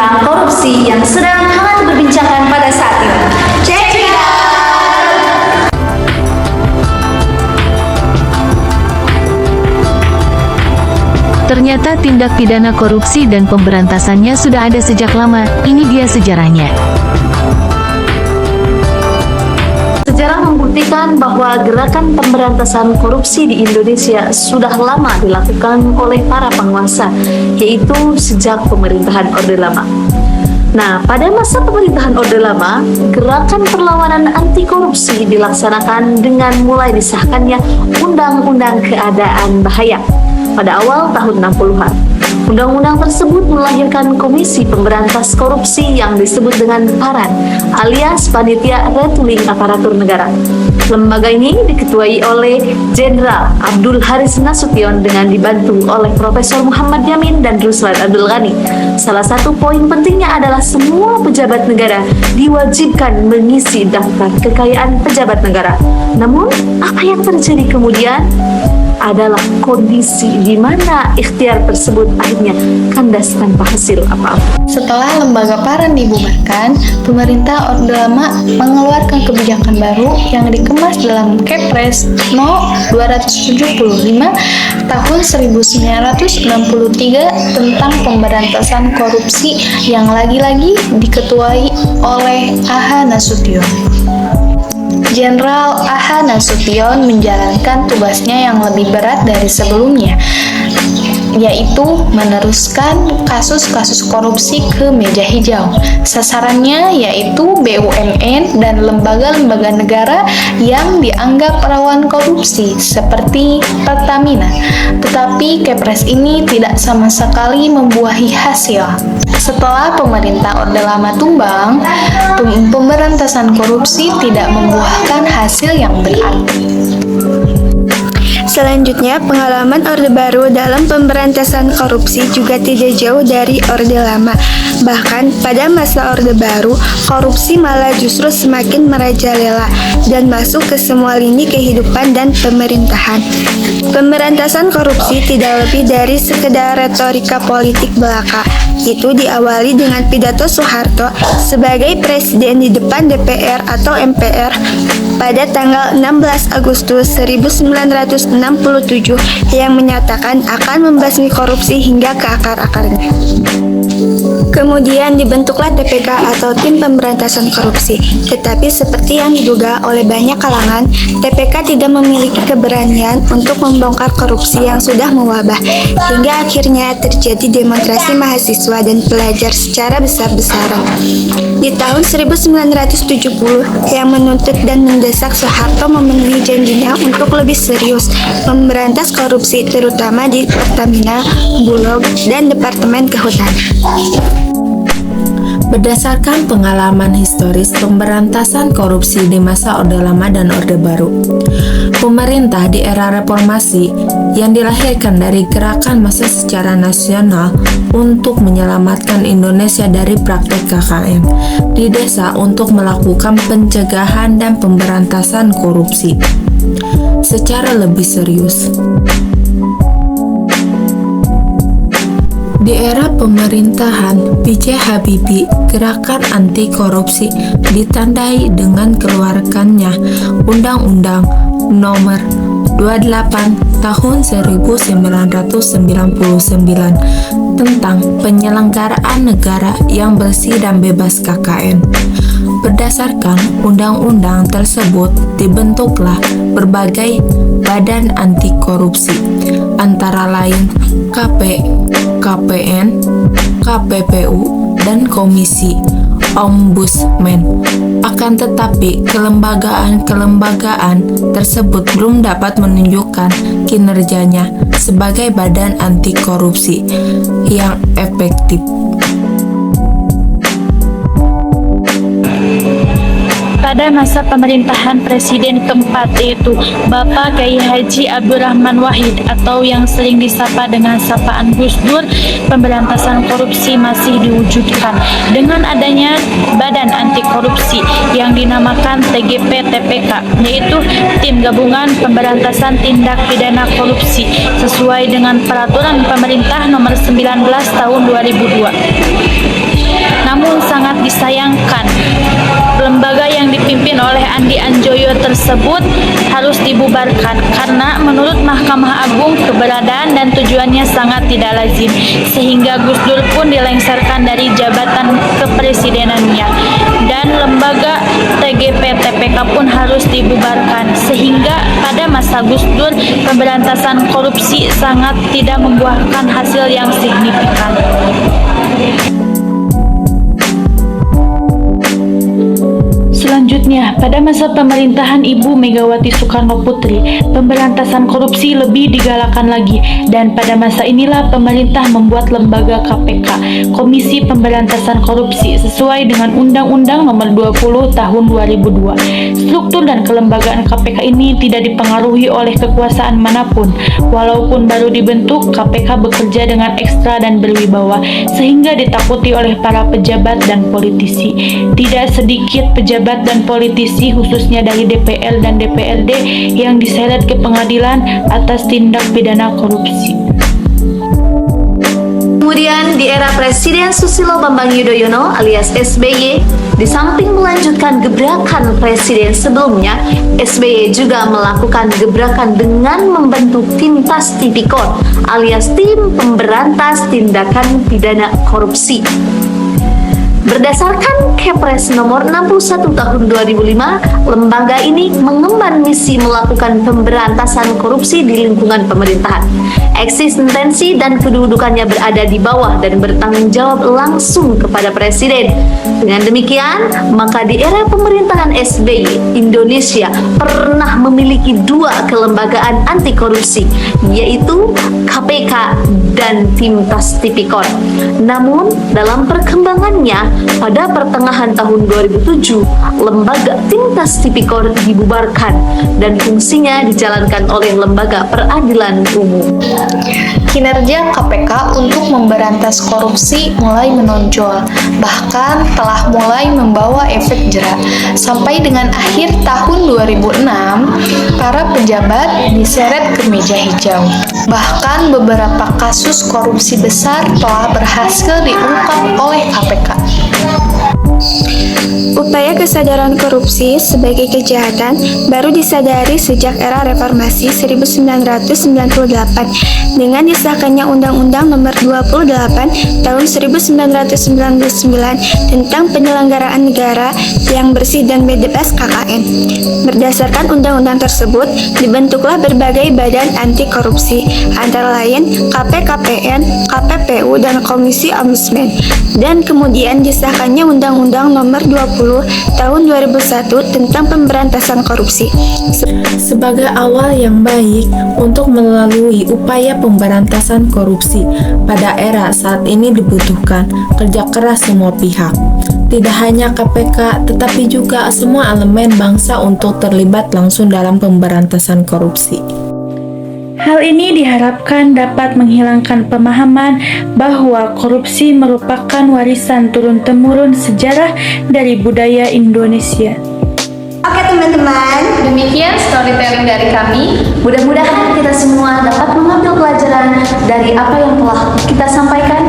tentang korupsi yang sedang hangat diperbincangkan pada saat ini. Check it out! Ternyata tindak pidana korupsi dan pemberantasannya sudah ada sejak lama. Ini dia sejarahnya. Sejarah membuktikan bahwa gerakan pemberantasan korupsi di Indonesia sudah lama dilakukan oleh para penguasa, yaitu sejak pemerintahan Orde Lama. Nah, pada masa pemerintahan Orde Lama, gerakan perlawanan anti korupsi dilaksanakan dengan mulai disahkannya Undang-Undang Keadaan Bahaya pada awal tahun 60-an. Undang-undang tersebut melahirkan Komisi Pemberantas Korupsi yang disebut dengan PARAN, alias Panitia Retooling Aparatur Negara. Lembaga ini diketuai oleh Jenderal Abdul Haris Nasution dengan dibantu oleh Profesor Muhammad Yamin dan Ruslan Abdul Ghani. Salah satu poin pentingnya adalah semua pejabat negara diwajibkan mengisi daftar kekayaan pejabat negara. Namun, apa yang terjadi kemudian adalah kondisi di mana ikhtiar tersebut akhirnya kandas tanpa hasil apa-apa. Setelah lembaga PARAN dibubarkan, pemerintah Orde Lama mengeluarkan kebijakan baru yang dikemas dalam Kepres No. 275 tahun 1963 tentang pemberantasan korupsi yang lagi-lagi diketuai oleh A.H. Nasution. Jenderal A.H. Nasution menjalankan tugasnya yang lebih berat dari sebelumnya, yaitu meneruskan kasus-kasus korupsi ke meja hijau. Sasarannya yaitu BUMN dan lembaga-lembaga negara yang dianggap rawan korupsi seperti Pertamina. Tetapi Kepres ini tidak sama sekali membuahi hasil. Setelah pemerintah Orde Lama tumbang, pemberantasan korupsi tidak membuahkan hasil yang berarti. Selanjutnya, pengalaman Orde Baru dalam pemberantasan korupsi juga tidak jauh dari Orde Lama. Bahkan, pada masa Orde Baru, korupsi malah justru semakin merajalela dan masuk ke semua lini kehidupan dan pemerintahan. Pemberantasan korupsi tidak lebih dari sekedar retorika politik belaka. Itu diawali dengan pidato Soeharto sebagai presiden di depan DPR atau MPR pada tanggal 16 Agustus 1967 yang menyatakan akan membasmi korupsi hingga ke akar-akarnya. Kemudian dibentuklah TPK atau Tim Pemberantasan Korupsi. Tetapi seperti yang diduga oleh banyak kalangan, TPK tidak memiliki keberanian untuk membongkar korupsi yang sudah mewabah, hingga akhirnya terjadi demonstrasi mahasiswa dan pelajar secara besar-besaran. Di tahun 1970, yang menuntut dan mendesak Soeharto memenuhi janjinya untuk lebih serius memberantas korupsi, terutama di Pertamina, Bulog, dan Departemen Kehutanan. Berdasarkan pengalaman historis pemberantasan korupsi di masa Orde Lama dan Orde Baru, pemerintah di era reformasi yang dilahirkan dari gerakan massa secara nasional untuk menyelamatkan Indonesia dari praktek KKN di desa untuk melakukan pencegahan dan pemberantasan korupsi secara lebih serius. Di era pemerintahan B.J. Habibie, gerakan anti korupsi ditandai dengan keluarkannya Undang-Undang Nomor 28 Tahun 1999 tentang penyelenggaraan negara yang bersih dan bebas KKN. Berdasarkan undang-undang tersebut dibentuklah berbagai badan anti korupsi, antara lain KPN, KPPU, dan Komisi Ombudsman. Akan tetapi, kelembagaan tersebut belum dapat menunjukkan kinerjanya sebagai badan anti korupsi yang efektif. Pada masa pemerintahan Presiden keempat, yaitu Bapak Kiai Haji Abdurrahman Wahid atau yang sering disapa dengan sapaan Gus Dur, pemberantasan korupsi masih diwujudkan dengan adanya Badan Anti Korupsi yang dinamakan TGP-TPK, yaitu Tim Gabungan Pemberantasan Tindak Pidana Korupsi sesuai dengan Peraturan Pemerintah Nomor 19 Tahun 2002. namun sangat disayangkan lembaga yang dipimpin oleh Andi Anjoyo tersebut harus dibubarkan karena menurut Mahkamah Agung keberadaan dan tujuannya sangat tidak lazim, sehingga Gus Dur pun dilengsarkan dari jabatan kepresidenannya, dan lembaga TGP TPK pun harus dibubarkan, sehingga pada masa Gus Dur pemberantasan korupsi sangat tidak membuahkan hasil yang signifikan. Selanjutnya, pada masa pemerintahan Ibu Megawati Soekarno Putri, pemberantasan korupsi lebih digalakan lagi, dan pada masa inilah pemerintah membuat lembaga KPK, Komisi Pemberantasan Korupsi, sesuai dengan Undang-Undang Nomor 20 Tahun 2002. Struktur dan kelembagaan KPK ini tidak dipengaruhi oleh kekuasaan manapun. Walaupun baru dibentuk, KPK bekerja dengan ekstra dan berwibawa, sehingga ditakuti oleh para pejabat dan politisi. Tidak sedikit pejabat dan politisi khususnya dari DPR dan DPRD yang diseret ke pengadilan atas tindak pidana korupsi. Kemudian di era Presiden Susilo Bambang Yudhoyono alias SBY, di samping melanjutkan gebrakan presiden sebelumnya, SBY juga melakukan gebrakan dengan membentuk tim Task Tipikor alias tim pemberantas tindakan pidana korupsi. Berdasarkan Kepres nomor 61 tahun 2005, lembaga ini mengemban misi melakukan pemberantasan korupsi di lingkungan pemerintahan. Eksistensi dan kedudukannya berada di bawah dan bertanggung jawab langsung kepada Presiden. Dengan demikian, maka di era pemerintahan SBY, Indonesia pernah memiliki dua kelembagaan anti korupsi, yaitu KPK dan tim Task Tipikor. Namun, dalam perkembangannya, pada pertengahan tahun 2007, lembaga tim Task Tipikor dibubarkan dan fungsinya dijalankan oleh Lembaga Peradilan Umum. Kinerja KPK untuk memberantas korupsi mulai menonjol, bahkan telah mulai membawa efek jera. Sampai dengan akhir tahun 2006, para pejabat diseret ke meja hijau. Bahkan beberapa kasus korupsi besar telah berhasil diungkap oleh KPK. Upaya kesadaran korupsi sebagai kejahatan baru disadari sejak era reformasi 1998 dengan disahkannya Undang-Undang Nomor 28 Tahun 1999 tentang penyelenggaraan negara yang bersih dan bebas KKN. Berdasarkan undang-undang tersebut, dibentuklah berbagai badan anti korupsi, antara lain KPKPN, KPPU, dan Komisi Ombudsman. Dan kemudian disahkannya Undang-Undang Nomor 20 Tahun 2001 tentang pemberantasan korupsi. Sebagai awal yang baik untuk melalui upaya pemberantasan korupsi pada era saat ini dibutuhkan kerja keras semua pihak. Tidak hanya KPK, tetapi juga semua elemen bangsa untuk terlibat langsung dalam pemberantasan korupsi. Hal ini diharapkan dapat menghilangkan pemahaman bahwa korupsi merupakan warisan turun-temurun sejarah dari budaya Indonesia. Oke teman-teman, Demikian storytelling dari kami. Mudah-mudahan kita semua dapat mengambil pelajaran dari apa yang telah kita sampaikan.